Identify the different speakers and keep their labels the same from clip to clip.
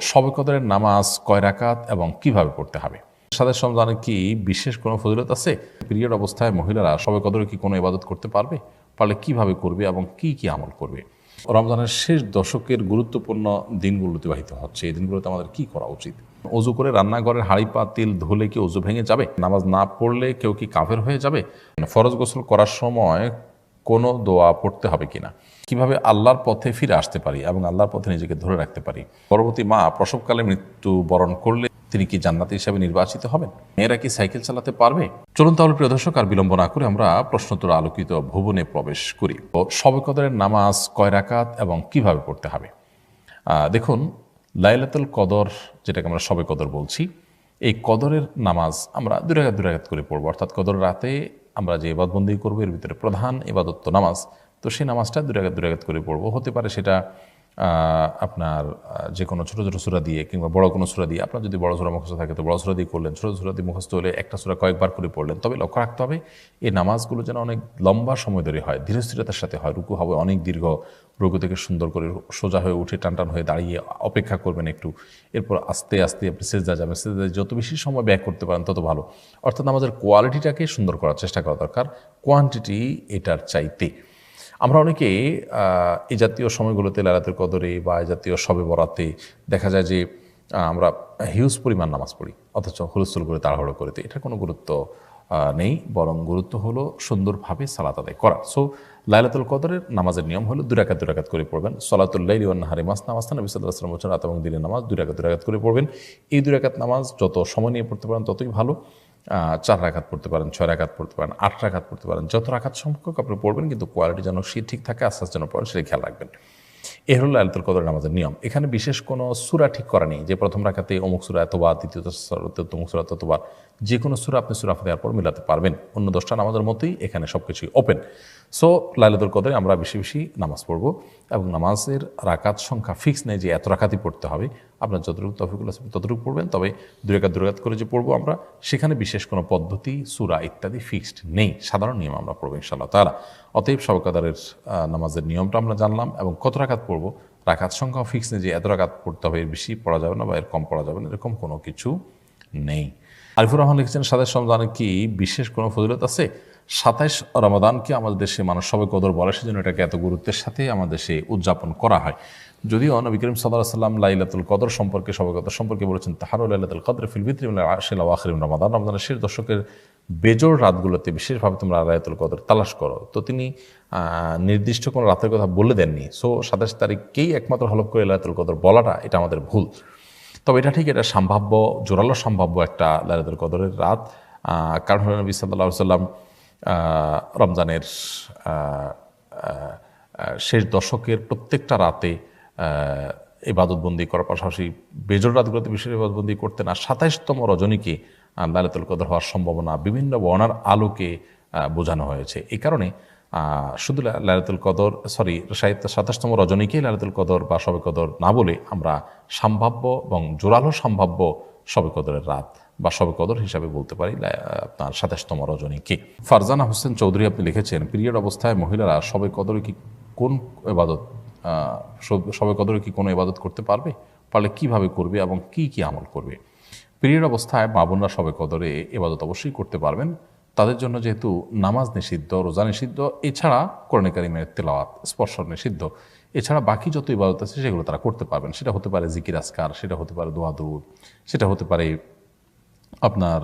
Speaker 1: শবে কদরের নামাজ কয় রাকাত এবং কিভাবে পড়তে হবে? সাদের রমজানে কি বিশেষ কোনো ফজিলত আছে? পিরিয়ড অবস্থায় মহিলারা শবে কদরে কি কোনো ইবাদত করতে পারবে? পারলে কিভাবে করবে এবং কি কি আমল করবে? রমজানের শেষ দশকের গুরুত্বপূর্ণ দিনগুলো অতিবাহিত হচ্ছে। এই দিনগুলোতে আমাদের কি করা উচিত? অজু করে রান্নাঘরের হাঁড়ি পাতিল ধুলে কি অজু ভেঙে যাবে? নামাজ না পড়লে কেউ কি কাফের হয়ে যাবে? ফরজ গোসল করার সময় কোনো দোয়া পড়তে হবে কিনা? কিভাবে আল্লাহর পথে ফিরে আসতে পারি এবং আল্লাহর পথে নিজেকে ধরে রাখতে পারি? গর্ভবতী মা প্রসবকালে মৃত্যু বরণ করলে তিনি কি জান্নাতি হিসাবে নির্বাচিত হবেন? মেয়েরা কি সাইকেল চালাতে পারবে? চলুন তাহলে প্রিয় দর্শক, আর বিলম্ব না করে আমরা প্রশ্নোত্তর আলোকিত ভুবনে প্রবেশ করি। শবে কদরের নামাজ কয় রাকাত এবং কিভাবে পড়তে হবে? দেখুন, লাইলাতুল কদর, যেটাকে আমরা শবে কদর বলছি, এই কদরের নামাজ আমরা দুই রাকাত করে পড়বো। অর্থাৎ কদর রাতে আমরা যে ইবাদতবন্দি করবো, এর ভিতরে প্রধান ইবাদত তো নামাজ। তো সেই নামাজটা দুই রাকাত করে পড়বো। হতে পারে সেটা আপনার যে কোনো ছোটো ছোটো সূরা দিয়ে কিংবা বড় কোনো সূরা দিয়ে। আপনার যদি বড় সূরা মুখস্থ থাকে তো বড় সূরা দিয়ে করলেন, ছোটো সূরা দিয়ে মুখস্থ হলে একটা সূরা কয়েকবার করে পড়লেন। তবে লক্ষ্য রাখতে হবে এই নামাজগুলো যেন অনেক লম্বা সময় ধরে হয়, ধীরস্থিরতার সাথে হয়। রুকু হবে অনেক দীর্ঘ, রুকু থেকে সুন্দর করে সোজা হয়ে উঠে টান হয়ে দাঁড়িয়ে অপেক্ষা করবেন একটু। এরপর আস্তে আস্তে আপনি সেজদা যাবেন। সেজদায় যত বেশি সময় ব্যয় করতে পারেন তত ভালো। অর্থাৎ নামাজের কোয়ালিটিটাকে সুন্দর করার চেষ্টা করা দরকার, কোয়ান্টিটি এটার চাইতে। আমরা অনেকে এই জাতীয় সময়গুলোতে লাইলাতুল কদরে বা এই জাতীয় শবে বরাতে দেখা যায় যে আমরা হিউজ পরিমাণ নামাজ পড়ি, অথচ হুলস্থুল করে তাড়াহুড়ো করে। তো এটার কোনো গুরুত্ব নেই, বরং গুরুত্ব হলো সুন্দরভাবে সালাত আদায় করা। সো লাইলাতুল কদরের নামাজের নিয়ম হলো দুই রাকাত করে পড়বেন। সলাতুল লাইলি ওয়ান নাহারি মাসনা মাসনা, নবী সাল্লাল্লাহু আলাইহি ওয়াসাল্লাম বলেছেন রাত এবং দিনের নামাজ দুই রাকাত করে পড়বেন। এই দুই রাকাত নামাজ যত সময় নিয়ে পড়তে পারেন ততই ভালো। 4 রাকাত পড়তে পারেন, 6 রাকাত পড়তে পারেন, 8 রাকাত পড়তে পারেন, যত রাকাত সংখ্যক আপনি পড়বেন, কিন্তু কোয়ালিটি যেন সে ঠিক থাকে, আস্তে যেন পড়েন, সেটা খেয়াল রাখবেন। এ হলো লাইলাতুল কদর নামাজের নিয়ম। এখানে বিশেষ কোনো সূরা ঠিক করা নেই যে প্রথম রাকাতে অমুক সূরা এতবার, দ্বিতীয় অমুক সূরা ততবার। যে কোনো সূরা আপনি সূরা ফাতিহার পর মিলাতে পারবেন। অন্য 10টা নামাজের মতোই এখানে সব কিছুই ওপেন। সো লাইলাতুল কদরে আমরা বেশি বেশি নামাজ পড়ব এবং নামাজের রাকাত সংখ্যা ফিক্স নেই যে এত রাকাতই পড়তে হবে। আপনার যতটুকু তৌফিকুল আছে ততটুকু পড়বেন। তবে দুই রাকাত করে যে পড়বো আমরা, সেখানে বিশেষ কোনো পদ্ধতি, সূরা ইত্যাদি ফিক্সড নেই। সাধারণ নিয়ম আমরা পড়বো ইনশাআল্লাহ তাআলা। অতএব শবে কদরের নামাজের নিয়মটা আমরা জানলাম এবং কত রাকাত পড়বো। রাকাত সংখ্যাও ফিক্স নেই যে এত রাকাত পড়তে হবে, এর বেশি পড়া যাবে না বা এর কম পড়া যাবে না, এরকম কোনো কিছু নেই। আরিফুর রহমান লিখেছেন, 27 রমজানে কি বিশেষ কোনো ফজিলত আছে? 27 রমাদানকে আমাদের দেশে মানুষ শবে কদর বলে, সেজন্য এটাকে এত গুরুত্বের সাথে আমাদের দেশে উদযাপন করা হয়। যদিও নবী করিম সাল্লাল্লাহু আলাইহি ওয়াসাল্লাম লাইলাতুল কদর সম্পর্কে, শবে কদর সম্পর্কে বলেছেন, তাহারু লাইলাতুল কদর ফিল বিত্রি মিনাল আশরিল আওয়াখির রমাদান, রমজানের শেষ দশকের বেজোড় রাতগুলোতে বিশেষভাবে তোমরা লাইলাতুল কদর তালাশ করো। তো তিনি নির্দিষ্ট কোনো রাতের কথা বলে দেননি। সো 27 তারিখকেই একমাত্র হলফ করে লাইলাতুল কদর বলাটা এটা আমাদের ভুল। তবে এটা ঠিক, এটা সম্ভাব্য, জোরালো সম্ভাব্য একটা লাইলাতুল কদরের রাত। কারণ হলো নবী সাল্লাল্লাহু আলাইহি ওয়াসাল্লাম রমজানের শেষ দশকের প্রত্যেকটা রাতে ইবাদতবন্দি করার পাশাপাশি বেজোড় রাতগুলোতে বিশেষ ইবাদতবন্দি করতেন। আর 27তম রজনীকে লাইলাতুল কদর হওয়ার সম্ভাবনা বিভিন্ন বর্ণার আলোকে বোঝানো হয়েছে। এই কারণে শুধু লাইলাতুল কদর, 27তম রজনীকেই লাইলাতুল কদর বা শবে কদর না বলে আমরা সম্ভাব্য এবং জোরালো সম্ভাব্য শবে কদরের রাত বা শবে কদর হিসাবে বলতে পারি আপনার 27তম রজনীকে। ফারজানা হোসেন চৌধুরী আপনি লিখেছেন, পিরিয়ড অবস্থায় মহিলারা শবে কদরে কি কোন ইবাদত শবে কদরে কি কোনো ইবাদত করতে পারবে? পারলে কিভাবে করবে এবং কি কি আমল করবে? পিরিয়ড অবস্থায় মা বোনরা শবে কদরে ইবাদত অবশ্যই করতে পারবেন। তাদের জন্য যেহেতু নামাজ নিষিদ্ধ, রোজা নিষিদ্ধ, এছাড়া কোরআনে কারিমের তেলাওয়াত স্পর্শ নিষিদ্ধ, এছাড়া বাকি যত ইবাদত আছে সেগুলো তারা করতে পারবেন। সেটা হতে পারে জিকির আসকার, সেটা হতে পারে দোয়া দুরূদ, সেটা হতে পারে আপনার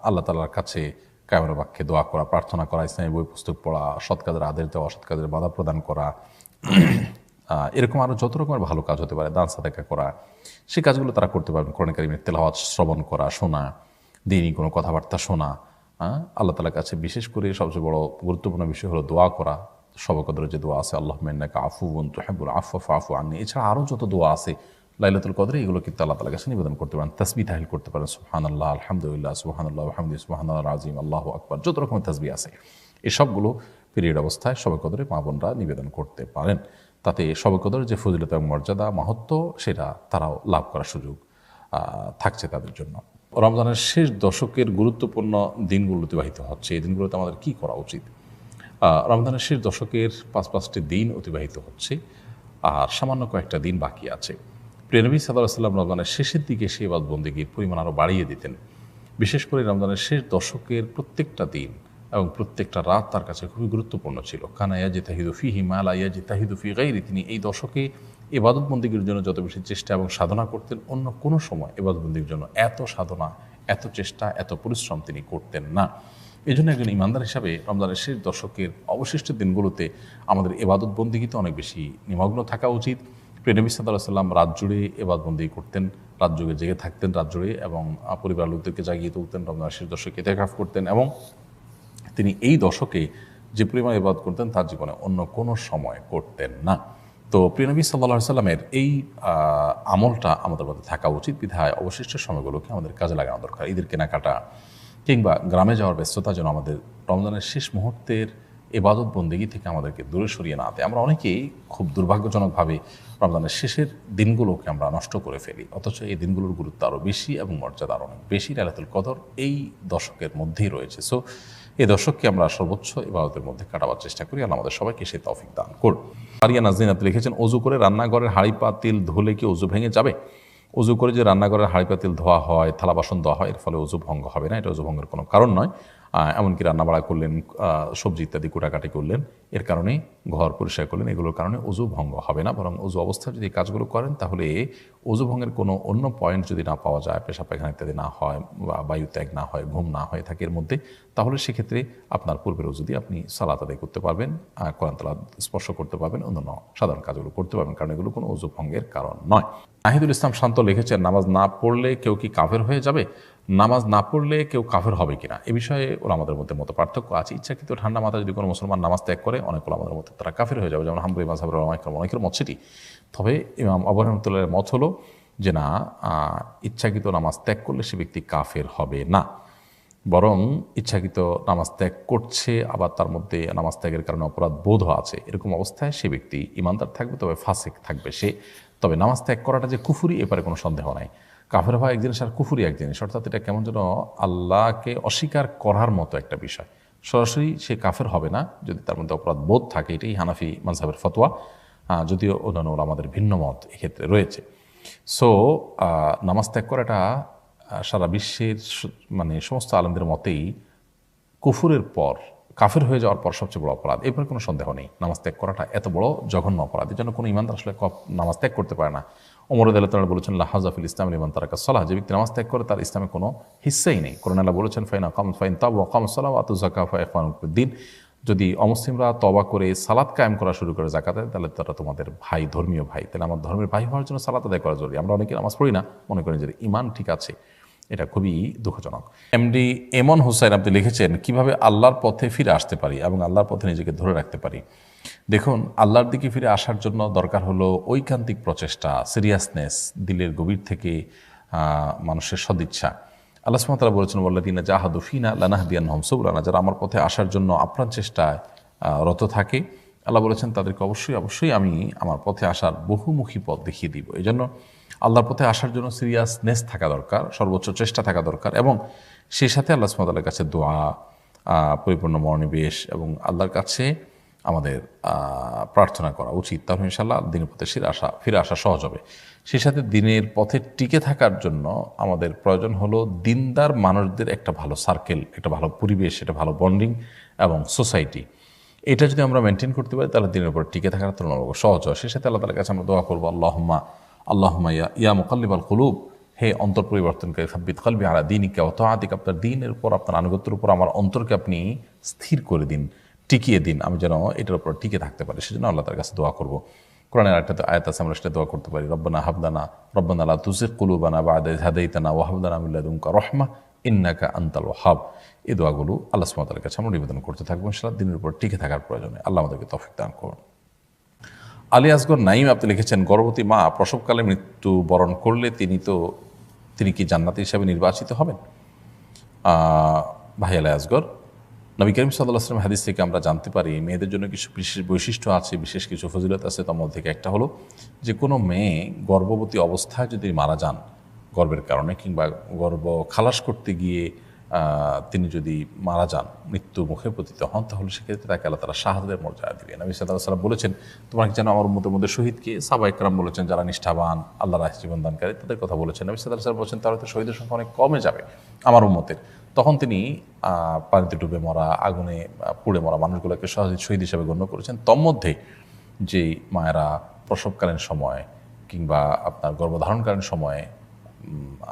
Speaker 1: আল্লাহ তাআলার কাছে কায়মের বাক্যে দোয়া করা, প্রার্থনা করা, ইসলামী বই পুস্তক পড়া, সৎ কাজের আদেশ দেওয়া, অসৎ কাজের বাধা প্রদান করা, এরকম আরও যত রকমের ভালো কাজ হতে পারে, দান সাদাকা করা, সেই কাজগুলো তারা করতে পারবেন। কোরআন কারিমের তেলাওয়াত শ্রবণ করা, শোনা, দ্বীনি কোনো কথাবার্তা শোনা, আল্লাহ তাআলার কাছে বিশেষ করে সবচেয়ে বড় গুরুত্বপূর্ণ বিষয় হলো দোয়া করা। শবে কদরের যে দোয়া আছে, আল্লাহুম্মা ইন্নাকা আফুউন তুহিব্বুল আফওয়া ফাআফু আন্নী, এছাড়া আরও যত দোয়া আছে লাইলাতুল কদরে, এগুলো কিন্তু আল্লাহ তাআলার কাছে নিবেদন করতে পারেন। তাসবিহ তাহলিল করতে পারেন, সুবহানাল্লাহ, আলহামদুলিল্লাহ, সুবহানাল্লাহ ওয়া বিহামদিহি, সুবহানাল্লাহিল আযীম, আল্লাহু আকবার, যত রকমের তাসবিহ আছে এসবগুলো পিরিয়ড অবস্থায় শবে কদরে মা বোনরা নিবেদন করতে পারেন। তাতে শবে কদরের যে ফজিলত এবং মর্যাদা, মাহাত্ম্য, সেটা তারাও লাভ করার সুযোগ থাকছে তাদের জন্য। রমজানের শেষ দশকের গুরুত্বপূর্ণ দিনগুলো অতিবাহিত হচ্ছে। এই দিনগুলোতে আমাদের কি করা উচিত? রমজানের শেষ দশকের 5টি দিন অতিবাহিত হচ্ছে আর সামান্য কয়েকটা দিন বাকি আছে। প্রিয় নবী সাল্লাল্লাহু আলাইহি ওয়াসাল্লাম রমজানের শেষের দিকে সেই ইবাদত বন্দেগীর পরিমাণ আরও বাড়িয়ে দিতেন। বিশেষ করে রমজানের শেষ দশকের প্রত্যেকটা দিন এবং প্রত্যেকটা রাত তার কাছে খুবই গুরুত্বপূর্ণ ছিল। কানা ইয়াজতাহিদু ফিহি মা লা ইয়াজতাহিদু ফি গায়রি, তিনি এই দশকে ইবাদত বন্দেগীর জন্য যত বেশি চেষ্টা এবং সাধনা করতেন, অন্য কোনো সময় ইবাদত বন্দেগীর জন্য এত সাধনা, এত চেষ্টা, এত পরিশ্রম তিনি করতেন না। এই জন্য একজন ইমানদার হিসাবে রমজানের শেষ দশকের অবশিষ্ট দিনগুলোতে আমাদের ইবাদত বন্দেগীতে অনেক বেশি নিমগ্ন থাকা উচিত। প্রিয় নবী সাল্লাল্লাহু আলাইহি ওয়াসাল্লাম রাত জুড়ে ইবাদত বন্দেগী করতেন, রাত জুড়ে জেগে থাকতেন রাত জুড়ে, এবং পরিবার লোকদেরকে জাগিয়ে তুলতেন, রমজানের শেষ দশকে ইতিকাফ করতেন, এবং তিনি এই দশকে যে পরিমাণ ইবাদত করতেন তার জীবনে অন্য কোনো সময় করতেন না। তো প্রিয় নবী সাল্লাল্লাহু আলাইহি সাল্লামের এই আমলটা আমাদের মধ্যে থাকা উচিত। বিধায় অবশিষ্ট সময়গুলোকে আমাদের কাজে লাগানো দরকার। ঈদের কেনাকাটা কিংবা গ্রামে যাওয়ার ব্যস্ততা যেন আমাদের রমজানের শেষ মুহূর্তের ইবাদত বন্দেগী থেকে আমাদেরকে দূরে সরিয়ে না দেয়। আমরা অনেকেই খুব দুর্ভাগ্যজনকভাবে রমজানের শেষের দিনগুলোকে আমরা নষ্ট করে ফেলি, অথচ এই দিনগুলোর গুরুত্ব আরও বেশি এবং মর্যাদা আরও অনেক বেশি। লাইলাতুল কদর এই দশকের মধ্যেই রয়েছে। সো এই দশককে আমরা সর্বোচ্চ ইবাদতের মধ্যে কাটাবার চেষ্টা করি। আল্লাহ আমাদের সবাইকে সেই তৌফিক দান করুন। আরিয়া নাজনীন আপনি লিখেছেন, অজু করে রান্নাঘরের হাঁড়ি পাতিল ধুলে কি অজু ভেঙে যাবে? অজু করে যে রান্নাঘরের হাঁড়ি পাতিল ধোয়া হয়, থালা বাসন ধোয়া হয়, এর ফলে অজু ভঙ্গ হবে না। এটা অজু ভঙ্গের কোনো কারণ নয়। এমনকি রান্নাবাড়া করলেন, সবজি ইত্যাদি কুটাকাটি করলেন, এর কারণে ঘর পরিষ্কার করলেন, এগুলোর কারণে অজু ভঙ্গ হবে না। বরং অজু অবস্থায় যদি কাজগুলো করেন তাহলে অজু ভঙ্গের কোনো অন্য পয়েন্ট যদি না পাওয়া যায়, পেশাব পায়খানা ইত্যাদি না হয়, বা বায়ু ত্যাগ না হয়, ঘুম না হয়ে থাকে এর মধ্যে, তাহলে সেক্ষেত্রে আপনার পূর্বের অজু দিয়ে আপনি সালাত আদায় করতে পারবেন, কোরআন তেলাওয়াত স্পর্শ করতে পারবেন, অন্যান্য সাধারণ কাজগুলো করতে পারবেন, কারণ এগুলো কোনো অজু ভঙ্গের কারণ নয়। নাহিদুল ইসলাম শান্ত লিখেছেন, নামাজ না পড়লে কেউ কি কাফের হয়ে যাবে? নামাজ না পড়লে কেউ কাফের হবে কিনা এ বিষয়ে আমাদের মধ্যে মত পার্থক্য আছে। ইচ্ছাকৃত ঠান্ডা মাথায় যদি কোনো মুসলমান নামাজ ত্যাগ করে, অনেক আমাদের মধ্যে তারা কাফের হয়ে যাবে, যেমন হাম্বলি মাযহাবের অনেকের মত সেটি। তবে ইমাম আবু হানিফা রাহমাতুল্লাহর মত হলো যে না, ইচ্ছাকৃত নামাজ ত্যাগ করলে সে ব্যক্তি কাফের হবে না, বরং ইচ্ছাকৃত নামাজ ত্যাগ করছে, আবার তার মধ্যে নামাজ ত্যাগের কারণে অপরাধ বোধ আছে, এরকম অবস্থায় সে ব্যক্তি ইমানদার থাকবে, তবে ফাসিক থাকবে সে। তবে নামাজ ত্যাগ করাটা যে কুফরি, এবারে কোনো সন্দেহ নাই। কাফের হওয়া এক জিনিস আর কুফরি এক জিনিস, অর্থাৎ এটা কেমন যেন আল্লাহকে অস্বীকার করার মতো একটা বিষয়। সরাসরি সে কাফের হবে না যদি তার মধ্যে অপরাধ বোধ থাকে, এটাই হানাফি মাযহাবের ফতোয়া, যদিও অন্যান্য আমাদের ভিন্ন মত এক্ষেত্রে রয়েছে। সো নামাজ ত্যাগ করাটা সারা বিশ্বের সমস্ত আলেমদের মতেই কুফুরের পর, কাফের হয়ে যাওয়ার পর সবচেয়ে বড় অপরাধ। এরপর কোনো সন্দেহ নেই, নামাজ ত্যাগ করাটা এত বড় জঘন্য অপরাধ, এই জন্য কোনো ইমানদার আসলে নামাজ ত্যাগ করতে পারে না। ওমর রাদিয়াল্লাহু তাআলা বলেছেন, লা হাযাফিল ইসলাম লিমান তারাকা সালাহ, যে ব্যক্তি নামাজ ত্যাগ করে তার ইসলামে কোনো হিস্সাই নেই। কোরআনে আল্লাহ বলেছেন, ফাইন তাবু ওয়া আকামুস সালাহ ওয়া আতুজ যাকাত ফা ইখওয়ানুকুম ফিদ্দীন, যদি অমুসলিমরা তওবা করে সালাত কায়েম করা শুরু করে, যাকাত দেয়, তাহলে তারা তোমাদের ভাই, ধর্মীয় ভাই। তাহলে আমার ধর্মের ভাই হওয়ার জন্য সালাত আদায় করা জরুরি। আমরা অনেকে নামাজ পড়ি না, মনে করি যে ইমান ঠিক আছে, এটা খুবই দুঃখজনক। এমডি এমন হুসাইন আপনি লিখেছেন, কিভাবে আল্লাহর পথে ফিরে আসতে পারি এবং আল্লাহর পথে নিজেকে ধরে রাখতে পারি? দেখুন, আল্লাহর দিকে ফিরে আসার জন্য দরকার হলো ঐকান্তিক প্রচেষ্টা, সিরিয়াসনেস, দিলের গভীর থেকে মানুষের সদিচ্ছা। আল্লাহ সুবহানাহু ওয়া তাআলা বলেছেন, ওয়াল্লাযীনা জাহাদু ফিনা লানাহদিয়ান্নাহুম সুবুলানা, যারা আমার পথে আসার জন্য আপ্রাণ চেষ্টায় রত থাকে, আল্লাহ বলেছেন তাদেরকে অবশ্যই আমি আমার পথে আসার বহুমুখী পথ দেখিয়ে দিব। এই জন্য আল্লাহর পথে আসার জন্য সিরিয়াসনেস থাকা দরকার, সর্বোচ্চ চেষ্টা থাকা দরকার, এবং সেই সাথে আল্লাহ সুবহানাহু ওয়া তাআলার কাছে দোয়া, পরিপূর্ণ মনোনিবেশ এবং আল্লাহর কাছে আমাদের প্রার্থনা করা উচিত। তাহলে ইনশাআল্লাহ দিনের পথে ফিরে আসা সহজ হবে। সেই সাথে দিনের পথে টিকে থাকার জন্য আমাদের প্রয়োজন হলো দিনদার মানুষদের একটা ভালো সার্কেল, একটা ভালো পরিবেশ, একটা ভালো বন্ডিং এবং সোসাইটি। এটা যদি আমরা মেনটেন করতে পারি তাহলে দিনের উপর টিকে থাকার তুলনামূলক সহজ হয়। সেই সাথে আল্লাহ তাআলার কাছে আমরা দোয়া করবো, আল্লাহুম্মা ইয়া মুকাল্লিবাল কুলুব, হে অন্তর পরিবর্তনকারী, সাব্বিত কলবি আলা দীনিকা ওয়া তাআতিকা, আপনার দ্বীনের উপর, আপনার আনুগত্যের উপর আমার অন্তরকে আপনি স্থির করে দিন, টিকিয়ে দিন, আমি যেন এটার উপর টিকে থাকতে পারি। সেজন্য আল্লাহ তার কাছে দোয়া করব। কোরআনের একটা আয়াত আছে, আমরা সেটা দোয়া করতে পারি, রব্বানা লা তুযিগ কুলুবানা বা'দা ইয হাদাইতানা ওয়া হাব লানা মিন লাদুনকা রাহমাহ ইন্নাকা আনতাল ওয়াহ্হাব। এই দোয়াগুলো আল্লাহ সুবহানাহু ওয়া তাআলার কাছে আমরা নিবেদন করতে থাকবো ইনশাআল্লাহ, দিনের উপর টিকে থাকার প্রয়োজনে। আল্লাহ আমাদেরকে তৌফিক দান করুন। আলী আসগর নাইম আপনি লিখেছেন, গর্ভবতী মা প্রসবকালে মৃত্যু বরণ করলে তিনি কি জান্নাতি হিসাবে নির্বাচিত হবেন? ভাই আলী আসগর, নবী করিম সাল্লাল্লাহু আলাইহি ওয়াসাল্লাম হাদিস থেকে আমরা জানতে পারি মেয়েদের জন্য কিছু বিশেষ বৈশিষ্ট্য আছে, বিশেষ কিছু ফজিলত আছে। তার মধ্যে থেকে একটা হলো যে কোনো মেয়ে গর্ভবতী অবস্থায় যদি মারা যান গর্ভের কারণে, কিংবা গর্ভ খালাস করতে গিয়ে তিনি যদি মারা যান, মৃত্যু মুখে পতিত হন, তাহলে সেক্ষেত্রে তাকে আল্লাহ তাআলা শাহাদাতের মর্যাদা দিবেন। নবী সাল্লাল্লাহু আলাইহি ওয়াসাল্লাম বলেছেন, তোমরা কি জানো আমার উম্মতের মধ্যে শহীদকে? সাহাবায়ে কেরাম বলেছেন যারা নিষ্ঠাবান, আল্লাহর রাহে জীবন দানকারী, তাদের কথা বলেছেন। নবী সাল্লাল্লাহু আলাইহি ওয়াসাল্লাম বলেছেন তাহলে তো শহীদের সংখ্যা অনেক কমে যাবে আমার উম্মতের। তখন তিনি পানিতে ডুবে মরা, আগুনে পুড়ে মরা মানুষগুলোকে শহীদ হিসেবে গণ্য করেছেন। তন্মধ্যে যেই মায়েরা প্রসবকালীন সময় কিংবা আপনার গর্ভধারণকালীন সময়ে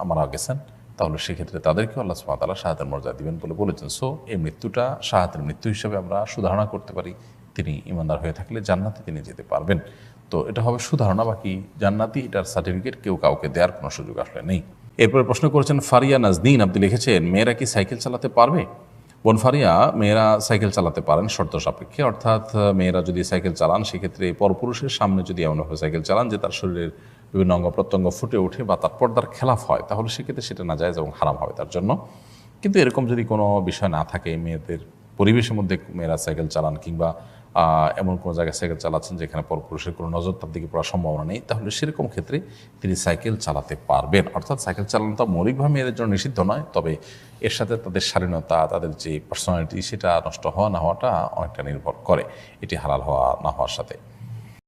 Speaker 1: মারা গেছেন, তাহলে সেক্ষেত্রে তাদেরকেও আল্লাহ সুবহানাহু ওয়া তাআলা শাহাদাতের মর্যাদা দিবেন বলে বলেছেন। সো এই মৃত্যুটা শাহাদাতের মৃত্যু হিসেবে আমরা সুধারণা করতে পারি। তিনি ঈমানদার হয়ে থাকলে জান্নাতে তিনি যেতে পারবেন। তো এটা হবে সুধারণা, বাকি জান্নাতি এটার সার্টিফিকেট কেউ কাউকে দেওয়ার কোনো সুযোগ আসলে নেই। এরপরে প্রশ্ন করেছেন ফারিয়া নাজনীন, আপনি লিখেছেন মেয়েরা কি সাইকেল চালাতে পারবে? বোন ফারিয়া, মেয়েরা সাইকেল চালাতে পারেন শর্ত সাপেক্ষে, অর্থাৎ মেয়েরা যদি সাইকেল চালান সেক্ষেত্রে পরপুরুষের সামনে যদি এমনভাবে সাইকেল চালান যে তার শরীরের বিভিন্ন অঙ্গ প্রত্যঙ্গ ফুটে ওঠে বা তার পর্দার খেলাফ হয়, তাহলে সেক্ষেত্রে সেটা নাজায়েজ এবং হারাম হবে তার জন্য। কিন্তু এরকম যদি কোনো বিষয় না থাকে, মেয়েদের পরিবেশের মধ্যে মেয়েরা সাইকেল চালান কিংবা এমন কোনো জায়গায় সাইকেল চালাচ্ছেন যেখানে পরপুরুষের কোনো নজর তার দিকে পড়ার সম্ভাবনা নেই, তাহলে সেরকম ক্ষেত্রে তিনি সাইকেল চালাতে পারবেন। অর্থাৎ সাইকেল চালানোটা মৌলিকভাবে মেয়েদের জন্য নিষিদ্ধ নয়, তবে এর সাথে তাদের স্বাধীনতা, তাদের যে পার্সোনালিটি, সেটা নষ্ট হওয়া না হওয়াটা অনেকটা নির্ভর করে এটি হালাল হওয়া না হওয়ার সাথে।